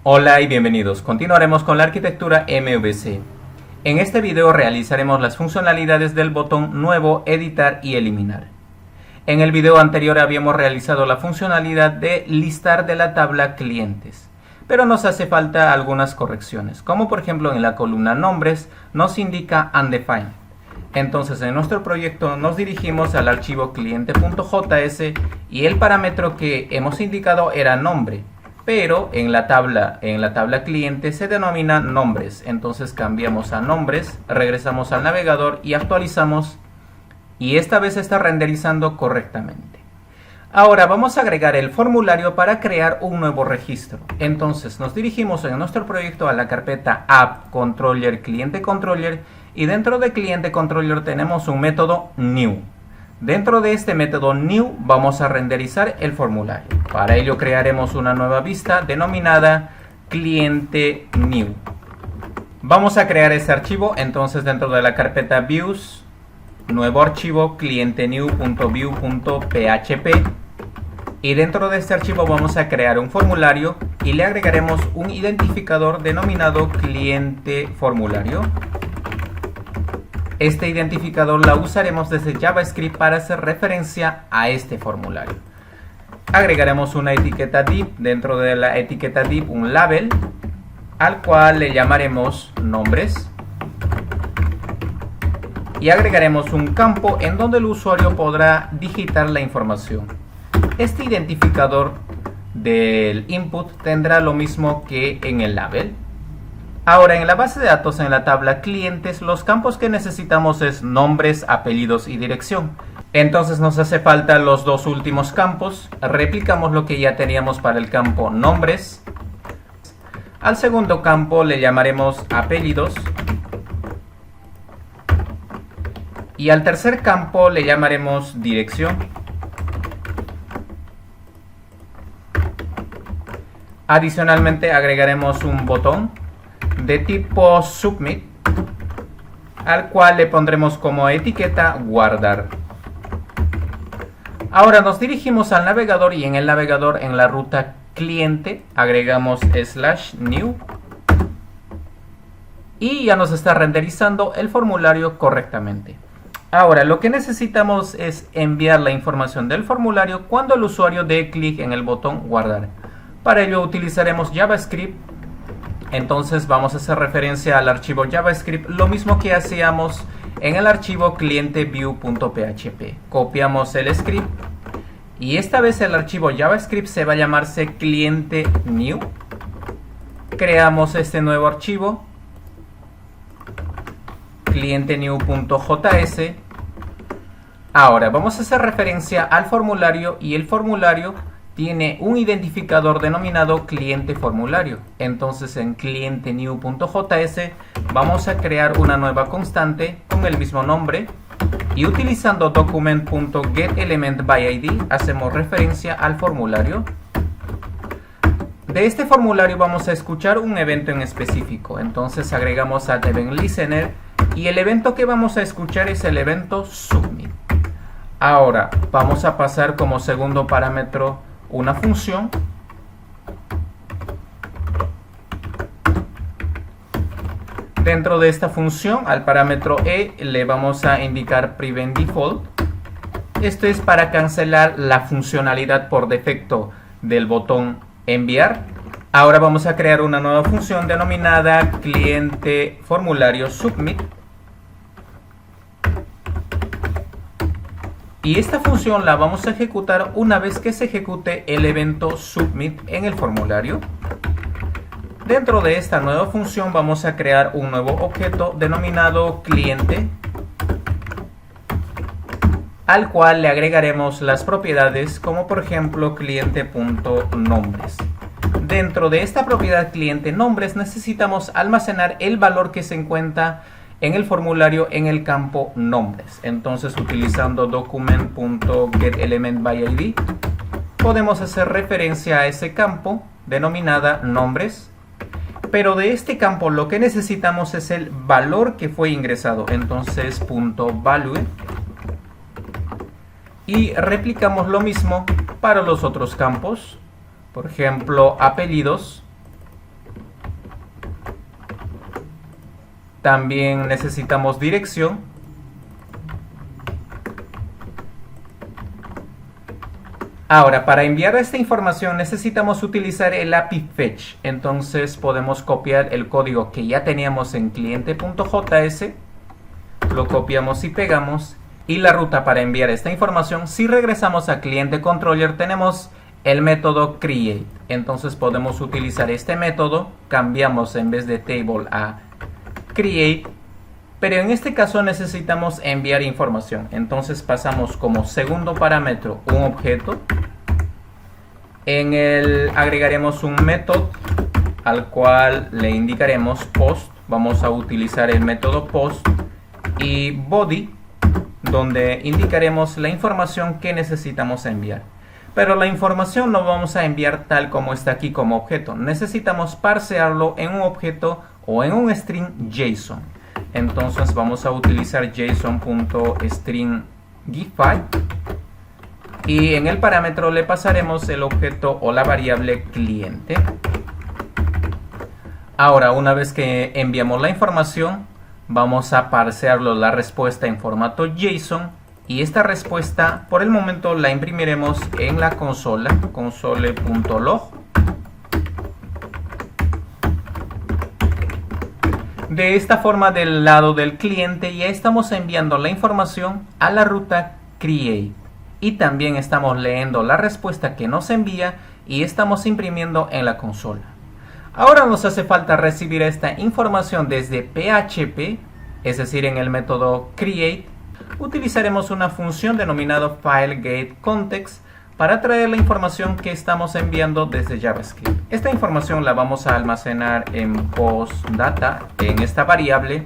Hola y bienvenidos. Continuaremos con la arquitectura MVC. En este video realizaremos las funcionalidades del botón Nuevo, Editar y Eliminar. En el video anterior habíamos realizado la funcionalidad de listar de la tabla clientes, pero nos hace falta algunas correcciones, como por ejemplo en la columna Nombres nos indica Undefined. Entonces en nuestro proyecto nos dirigimos al archivo cliente.js y el parámetro que hemos indicado era nombre, pero en la tabla cliente se denomina nombres. Entonces cambiamos a nombres, regresamos al navegador y actualizamos, y esta vez está renderizando correctamente. Ahora vamos a agregar el formulario para crear un nuevo registro. Entonces nos dirigimos en nuestro proyecto a la carpeta App Controller Cliente Controller, y dentro de Cliente Controller tenemos un método New. Dentro de este método New vamos a renderizar el formulario. Para ello crearemos una nueva vista denominada Cliente New. Vamos a crear este archivo, entonces dentro de la carpeta Views, nuevo archivo clientenew.view.php, y dentro de este archivo vamos a crear un formulario y le agregaremos un identificador denominado cliente formulario. Este identificador la usaremos desde JavaScript para hacer referencia a este formulario. Agregaremos una etiqueta div, dentro de la etiqueta div un label, al cual le llamaremos nombres. Y agregaremos un campo en donde el usuario podrá digitar la información. Este identificador del input tendrá lo mismo que en el label. Ahora, en la base de datos, en la tabla clientes, los campos que necesitamos es nombres, apellidos y dirección. Entonces nos hace falta los dos últimos campos. Replicamos lo que ya teníamos para el campo nombres. Al segundo campo le llamaremos apellidos. Y al tercer campo le llamaremos dirección. Adicionalmente agregaremos un botón de tipo Submit, al cual le pondremos como etiqueta guardar. Ahora nos dirigimos al navegador y en el navegador, en la ruta cliente, agregamos /new y ya nos está renderizando el formulario correctamente. Ahora lo que necesitamos es enviar la información del formulario cuando el usuario dé clic en el botón guardar. Para ello utilizaremos JavaScript. Entonces vamos a hacer referencia al archivo JavaScript, lo mismo que hacíamos en el archivo clienteview.php. Copiamos el script y esta vez el archivo JavaScript se va a llamarse cliente new. Creamos este nuevo archivo, clientenew.js. Ahora vamos a hacer referencia al formulario y el formulario tiene un identificador denominado cliente formulario. Entonces en clientenew.js vamos a crear una nueva constante con el mismo nombre y utilizando document.getElementById hacemos referencia al formulario. De este formulario vamos a escuchar un evento en específico. Entonces agregamos a EventListener y el evento que vamos a escuchar es el evento Submit. Ahora vamos a pasar como segundo parámetro una función dentro de esta función. Al parámetro e le vamos a indicar prevent default. Esto es para cancelar la funcionalidad por defecto del botón enviar. Ahora vamos a crear una nueva función denominada cliente formulario submit. Y esta función la vamos a ejecutar una vez que se ejecute el evento submit en el formulario. Dentro de esta nueva función vamos a crear un nuevo objeto denominado cliente, al cual le agregaremos las propiedades como por ejemplo cliente.nombres. Dentro de esta propiedad cliente nombres necesitamos almacenar el valor que se encuentra en el formulario en el campo nombres. Entonces utilizando document.getElementById podemos hacer referencia a ese campo denominada nombres, pero de este campo lo que necesitamos es el valor que fue ingresado. Entonces .value, y replicamos lo mismo para los otros campos. Por ejemplo, apellidos, También necesitamos dirección. Ahora, para enviar esta información necesitamos utilizar el API Fetch. Entonces podemos copiar el código que ya teníamos en cliente.js, lo copiamos y pegamos. Y la ruta para enviar esta información, si regresamos a cliente controller, tenemos el método create. Entonces podemos utilizar este método, cambiamos en vez de table a create, pero en este caso necesitamos enviar información. Entonces pasamos como segundo parámetro un objeto, en él agregaremos un método al cual le indicaremos post. Vamos a utilizar el método post y body, donde indicaremos la información que necesitamos enviar. Pero la información no vamos a enviar tal como está aquí como objeto. Necesitamos parsearlo en un objeto o en un string JSON. Entonces vamos a utilizar json.stringify y en el parámetro le pasaremos el objeto o la variable cliente. Ahora, una vez que enviamos la información, vamos a parsearlo la respuesta en formato JSON y esta respuesta por el momento la imprimiremos en la consola, console.log. De esta forma, del lado del cliente ya estamos enviando la información a la ruta create y también estamos leyendo la respuesta que nos envía y estamos imprimiendo en la consola. Ahora nos hace falta recibir esta información desde PHP, es decir, en el método create. Utilizaremos una función denominada FileGetContext para traer la información que estamos enviando desde JavaScript. Esta información la vamos a almacenar en postdata, en esta variable.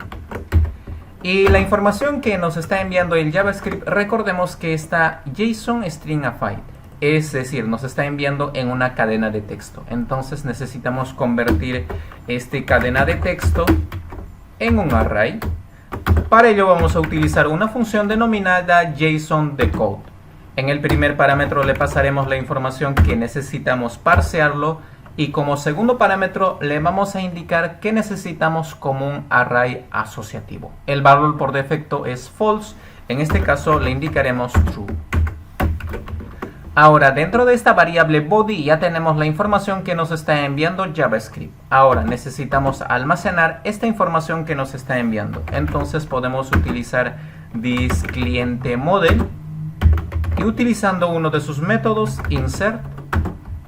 Y la información que nos está enviando el JavaScript, recordemos que está JSON stringify. Es decir, nos está enviando en una cadena de texto. Entonces necesitamos convertir esta cadena de texto en un array. Para ello vamos a utilizar una función denominada JSONDecode. En el primer parámetro le pasaremos la información que necesitamos parsearlo y como segundo parámetro le vamos a indicar que necesitamos como un array asociativo. El valor por defecto es false, en este caso le indicaremos true. Ahora, dentro de esta variable body ya tenemos la información que nos está enviando JavaScript. Ahora necesitamos almacenar esta información que nos está enviando. Entonces podemos utilizar thisClienteModel y utilizando uno de sus métodos, insert,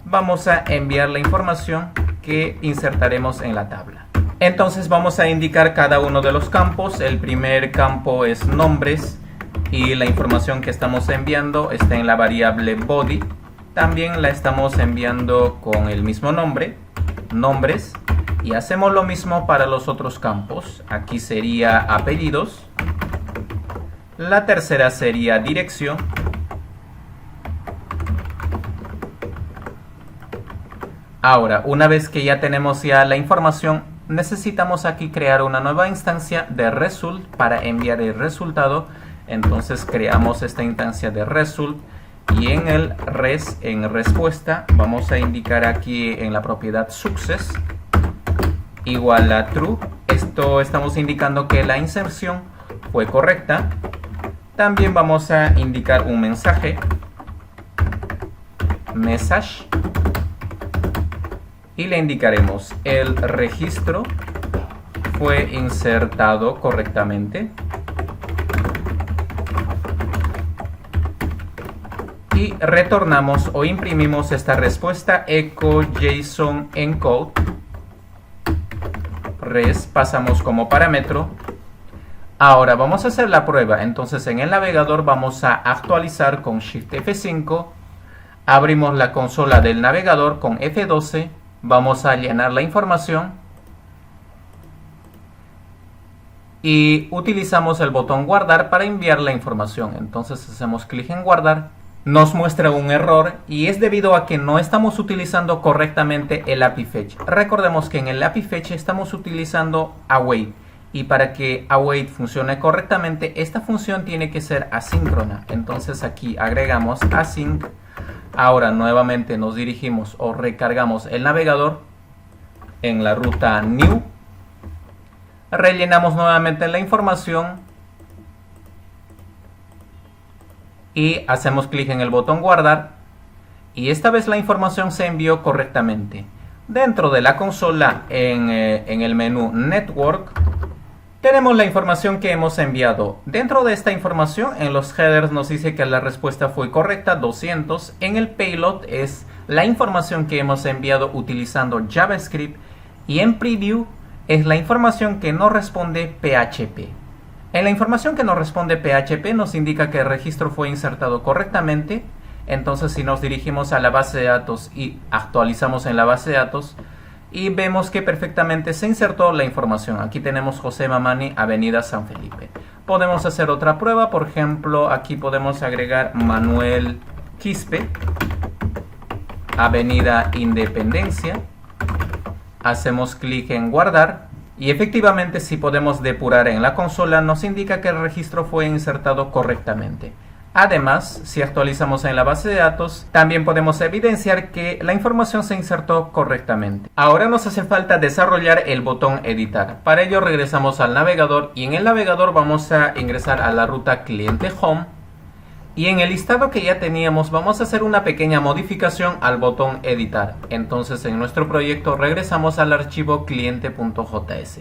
vamos a enviar la información que insertaremos en la tabla. Entonces vamos a indicar cada uno de los campos. El primer campo es nombres. Y la información que estamos enviando está en la variable body. También la estamos enviando con el mismo nombre, nombres. Y hacemos lo mismo para los otros campos. Aquí sería apellidos. La tercera sería dirección. Ahora, una vez que ya tenemos ya la información, necesitamos aquí crear una nueva instancia de result para enviar el resultado. Entonces creamos esta instancia de result y en el res, en respuesta, vamos a indicar aquí en la propiedad success igual a true. Esto estamos indicando que la inserción fue correcta. También vamos a indicar un mensaje, message, y le indicaremos el registro fue insertado correctamente. Y retornamos o imprimimos esta respuesta echo JSON encode res, pasamos como parámetro. Ahora vamos a hacer la prueba. Entonces en el navegador vamos a actualizar con Shift F5, abrimos la consola del navegador con F12, vamos a llenar la información y utilizamos el botón guardar para enviar la información. Entonces hacemos clic en guardar. Nos muestra un error y es debido a que no estamos utilizando correctamente el API Fetch. Recordemos que en el API Fetch estamos utilizando await y para que await funcione correctamente esta función tiene que ser asíncrona. Entonces aquí agregamos async. Ahora nuevamente nos dirigimos o recargamos el navegador en la ruta new. rellenamos nuevamente la información y hacemos clic en el botón guardar, y esta vez la información se envió correctamente. Dentro de la consola, en el menú Network, tenemos la información que hemos enviado. Dentro de esta información, en los headers nos dice que la respuesta fue correcta, 200. En el payload es la información que hemos enviado utilizando JavaScript, y en preview es la información que no responde PHP. En la información que nos responde PHP nos indica que el registro fue insertado correctamente. Entonces, si nos dirigimos a la base de datos y actualizamos en la base de datos, y vemos que perfectamente se insertó la información. Aquí tenemos José Mamani, Avenida San Felipe. Podemos hacer otra prueba. Por ejemplo, aquí podemos agregar Manuel Quispe, Avenida Independencia. Hacemos clic en guardar. Y efectivamente, si podemos depurar en la consola, nos indica que el registro fue insertado correctamente. Además, si actualizamos en la base de datos, también podemos evidenciar que la información se insertó correctamente. Ahora nos hace falta desarrollar el botón editar. Para ello regresamos al navegador, y en el navegador vamos a ingresar a la ruta cliente home, y en el listado que ya teníamos vamos a hacer una pequeña modificación al botón editar. Entonces, en nuestro proyecto regresamos al archivo cliente.js.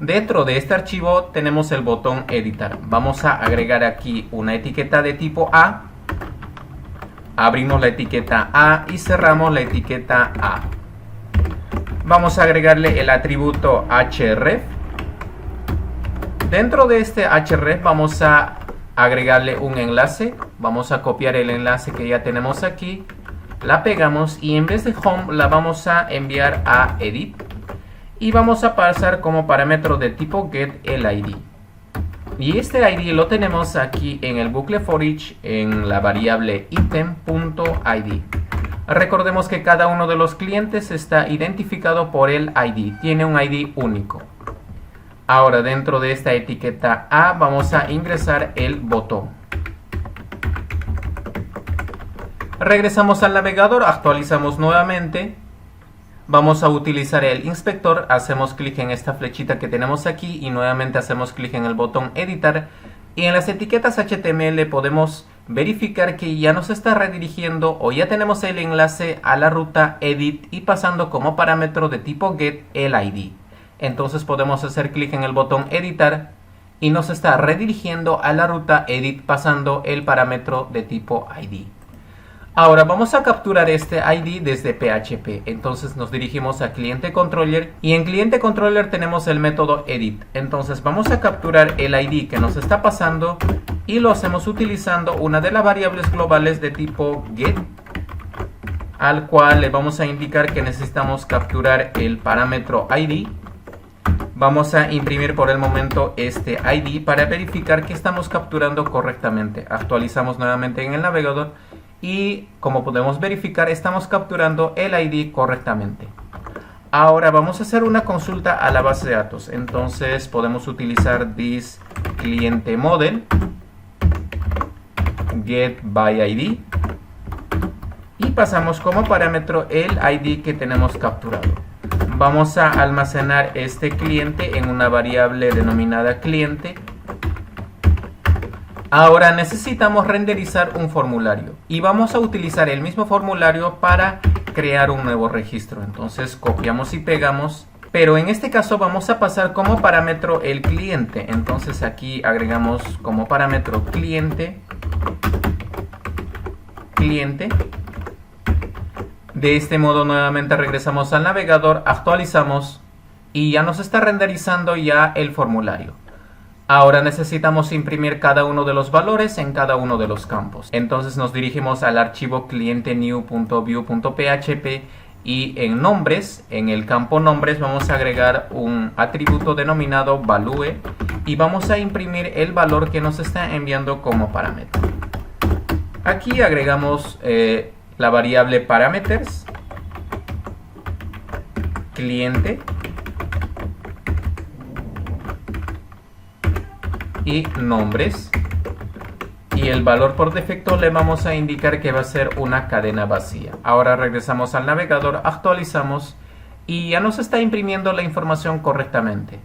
Dentro de este archivo tenemos el botón editar. Vamos a agregar aquí una etiqueta de tipo A. Abrimos la etiqueta A y cerramos la etiqueta A. Vamos a agregarle el atributo href. Dentro de este href vamos a agregarle un enlace. Vamos a copiar el enlace que ya tenemos aquí, la pegamos, y en vez de home la vamos a enviar a edit, y vamos a pasar como parámetro de tipo get el ID. Y este ID lo tenemos aquí en el bucle for each, en la variable item.id. Recordemos que cada uno de los clientes está identificado por el ID, tiene un ID único. Ahora, dentro de esta etiqueta A vamos a ingresar el botón. Regresamos al navegador, actualizamos nuevamente. Vamos a utilizar el inspector, hacemos clic en esta flechita que tenemos aquí y nuevamente hacemos clic en el botón editar. Y en las etiquetas HTML podemos verificar que ya nos está redirigiendo, o ya tenemos el enlace a la ruta edit y pasando como parámetro de tipo get el ID. Entonces podemos hacer clic en el botón editar y nos está redirigiendo a la ruta edit pasando el parámetro de tipo ID. Ahora vamos a capturar este ID desde PHP. Entonces nos dirigimos a cliente controller, y en cliente controller tenemos el método edit. Entonces vamos a capturar el ID que nos está pasando y lo hacemos utilizando una de las variables globales de tipo get, al cual le vamos a indicar que necesitamos capturar el parámetro ID. Vamos a imprimir por el momento este ID para verificar que estamos capturando correctamente. Actualizamos nuevamente en el navegador y, como podemos verificar, estamos capturando el ID correctamente. Ahora vamos a hacer una consulta a la base de datos. Entonces podemos utilizar this cliente model get by ID y pasamos como parámetro el ID que tenemos capturado. Vamos a almacenar este cliente en una variable denominada cliente. Ahora necesitamos renderizar un formulario y vamos a utilizar el mismo formulario para crear un nuevo registro. Entonces copiamos y pegamos, pero en este caso vamos a pasar como parámetro el cliente. Entonces aquí agregamos como parámetro cliente. De este modo nuevamente regresamos al navegador, actualizamos y ya nos está renderizando ya el formulario. Ahora necesitamos imprimir cada uno de los valores en cada uno de los campos. Entonces nos dirigimos al archivo cliente new.view.php y en nombres, en el campo nombres, vamos a agregar un atributo denominado value y vamos a imprimir el valor que nos está enviando como parámetro. Aquí agregamos la variable parameters, cliente y nombres, y el valor por defecto le vamos a indicar que va a ser una cadena vacía. Ahora regresamos al navegador, actualizamos y ya nos está imprimiendo la información correctamente.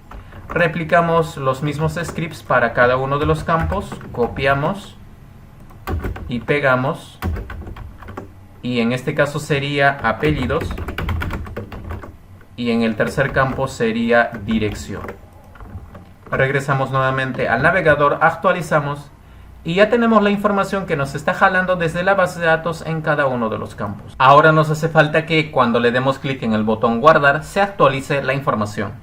Replicamos los mismos scripts para cada uno de los campos, copiamos y pegamos, y en este caso sería apellidos, y en el tercer campo sería dirección. Regresamos nuevamente al navegador, actualizamos y ya tenemos la información que nos está jalando desde la base de datos en cada uno de los campos. Ahora nos hace falta que cuando le demos clic en el botón guardar se actualice la información.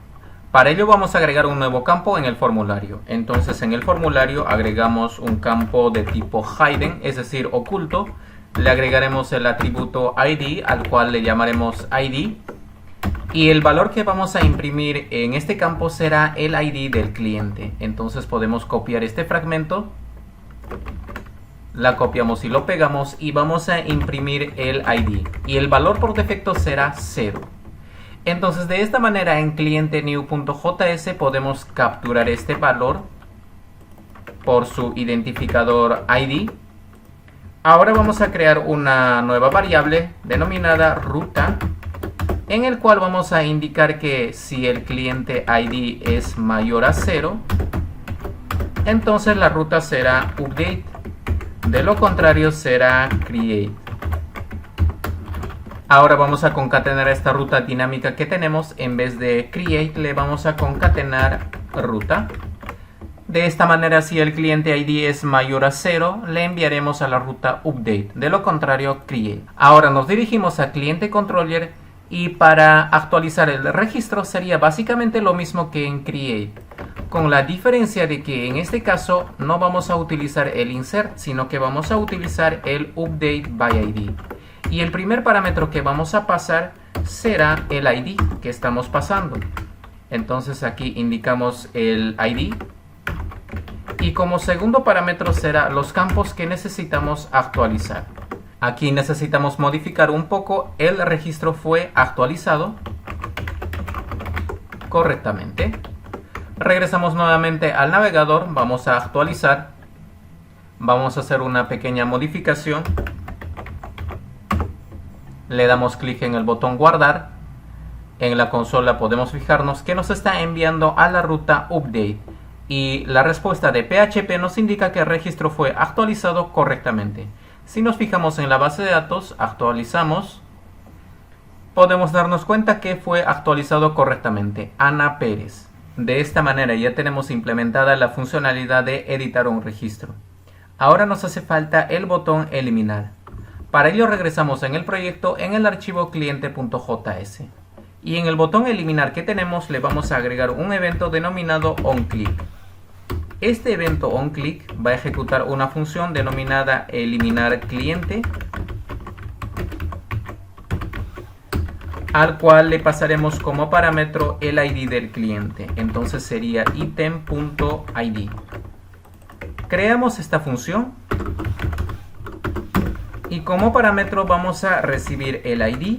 Para ello vamos a agregar un nuevo campo en el formulario. Entonces en el formulario agregamos un campo de tipo hidden, es decir, oculto. Le agregaremos el atributo ID, al cual le llamaremos ID. Y el valor que vamos a imprimir en este campo será el ID del cliente. Entonces podemos copiar este fragmento, la copiamos y lo pegamos y vamos a imprimir el ID. Y el valor por defecto será 0. Entonces de esta manera en cliente new.js podemos capturar este valor por su identificador ID. Ahora vamos a crear una nueva variable denominada ruta, en el cual vamos a indicar que si el cliente ID es mayor a 0, entonces la ruta será update, de lo contrario será create. Ahora vamos a concatenar esta ruta dinámica que tenemos. En vez de create le vamos a concatenar ruta. De esta manera, si el cliente ID es mayor a 0, le enviaremos a la ruta update, de lo contrario create. Ahora nos dirigimos a cliente controller y para actualizar el registro sería básicamente lo mismo que en create, con la diferencia de que en este caso no vamos a utilizar el insert, sino que vamos a utilizar el update by ID. Y el primer parámetro que vamos a pasar será el ID que estamos pasando. Entonces aquí indicamos el ID. Y como segundo parámetro será los campos que necesitamos actualizar. Aquí necesitamos modificar un poco. El registro fue actualizado correctamente. Regresamos nuevamente al navegador. Vamos a actualizar. Vamos a hacer una pequeña modificación. Le damos clic en el botón guardar. En la consola podemos fijarnos que nos está enviando a la ruta update. Y la respuesta de PHP nos indica que el registro fue actualizado correctamente. Si nos fijamos en la base de datos, actualizamos, podemos darnos cuenta que fue actualizado correctamente. Ana Pérez. De esta manera ya tenemos implementada la funcionalidad de editar un registro. Ahora nos hace falta el botón eliminar. Para ello regresamos en el proyecto en el archivo cliente.js. Y en el botón eliminar que tenemos le vamos a agregar un evento denominado onClick. Este evento onClick va a ejecutar una función denominada eliminar cliente, al cual le pasaremos como parámetro el ID del cliente. Entonces sería item.id. Creamos esta función y como parámetro vamos a recibir el ID.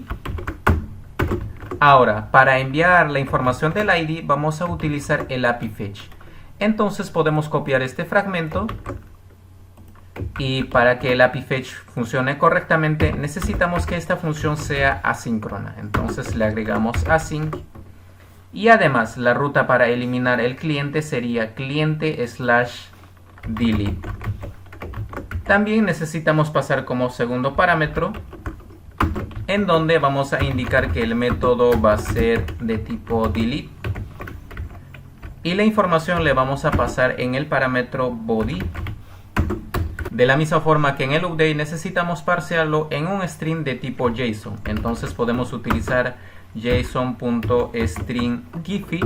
Ahora, para enviar la información del ID vamos a utilizar el API Fetch. Entonces podemos copiar este fragmento y para que el API Fetch funcione correctamente necesitamos que esta función sea asíncrona. Entonces le agregamos async y además la ruta para eliminar el cliente sería cliente/delete. También necesitamos pasar como segundo parámetro, en donde vamos a indicar que el método va a ser de tipo delete y la información le vamos a pasar en el parámetro body. De la misma forma que en el update necesitamos parsearlo en un string de tipo JSON, entonces podemos utilizar json.string_giphy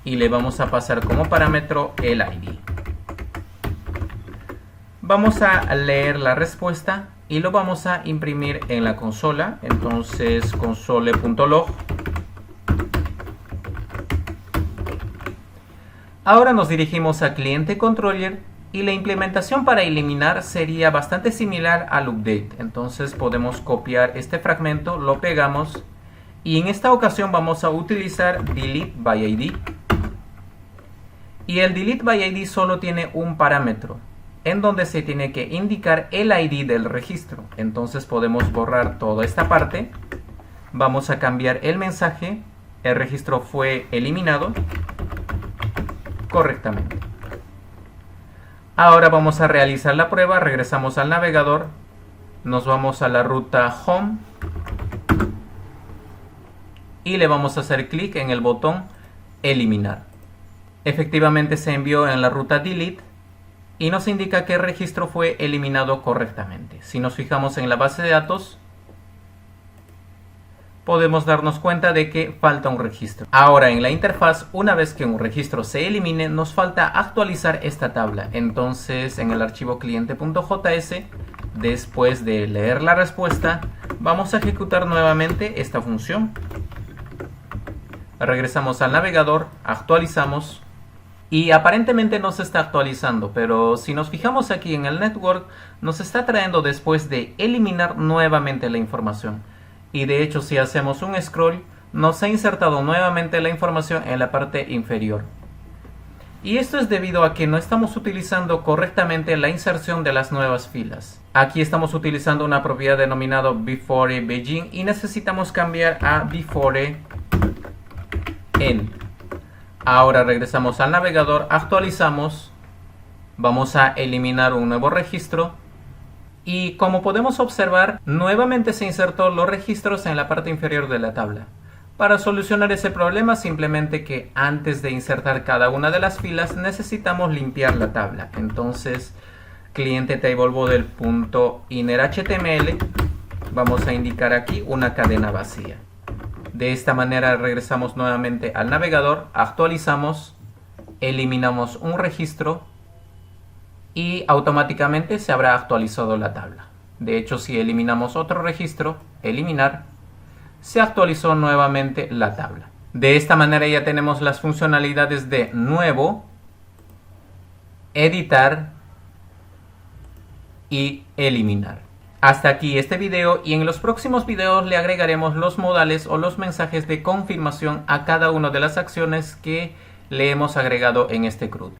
y le vamos a pasar como parámetro el ID. Vamos a leer la respuesta y lo vamos a imprimir en la consola. Entonces console.log. Ahora nos dirigimos a cliente controller y la implementación para eliminar sería bastante similar al update. Entonces podemos copiar este fragmento, lo pegamos y en esta ocasión vamos a utilizar delete by ID. Y el delete by ID solo tiene un parámetro, en donde se tiene que indicar el ID del registro. Entonces podemos borrar toda esta parte. Vamos a cambiar el mensaje. El registro fue eliminado. correctamente. Ahora vamos a realizar la prueba. Regresamos al navegador, nos vamos a la ruta Home y le vamos a hacer clic en el botón Eliminar. Efectivamente se envió en la ruta Delete y nos indica que el registro fue eliminado correctamente. Si nos fijamos en la base de datos, podemos darnos cuenta de que falta un registro. Ahora en la interfaz, una vez que un registro se elimine, nos falta actualizar esta tabla. Entonces en el archivo cliente.js, después de leer la respuesta, vamos a ejecutar nuevamente esta función. Regresamos al navegador, actualizamos y aparentemente no se está actualizando, pero si nos fijamos aquí en el network, nos está trayendo después de eliminar nuevamente la información. Y de hecho, si hacemos un scroll, nos ha insertado nuevamente la información en la parte inferior. Y esto es debido a que no estamos utilizando correctamente la inserción de las nuevas filas. Aquí estamos utilizando una propiedad denominada beforeBegin y necesitamos cambiar a beforeEnd. Ahora regresamos al navegador, actualizamos, vamos a eliminar un nuevo registro y como podemos observar, nuevamente se insertó los registros en la parte inferior de la tabla. Para solucionar ese problema, simplemente que antes de insertar cada una de las filas necesitamos limpiar la tabla. Entonces, cliente tablebodel.innerHTML, vamos a indicar aquí una cadena vacía. De esta manera regresamos nuevamente al navegador, actualizamos, eliminamos un registro y automáticamente se habrá actualizado la tabla. De hecho, si eliminamos otro registro, eliminar, se actualizó nuevamente la tabla. De esta manera ya tenemos las funcionalidades de nuevo, editar y eliminar. Hasta aquí este video y en los próximos videos le agregaremos los modales o los mensajes de confirmación a cada una de las acciones que le hemos agregado en este CRUD.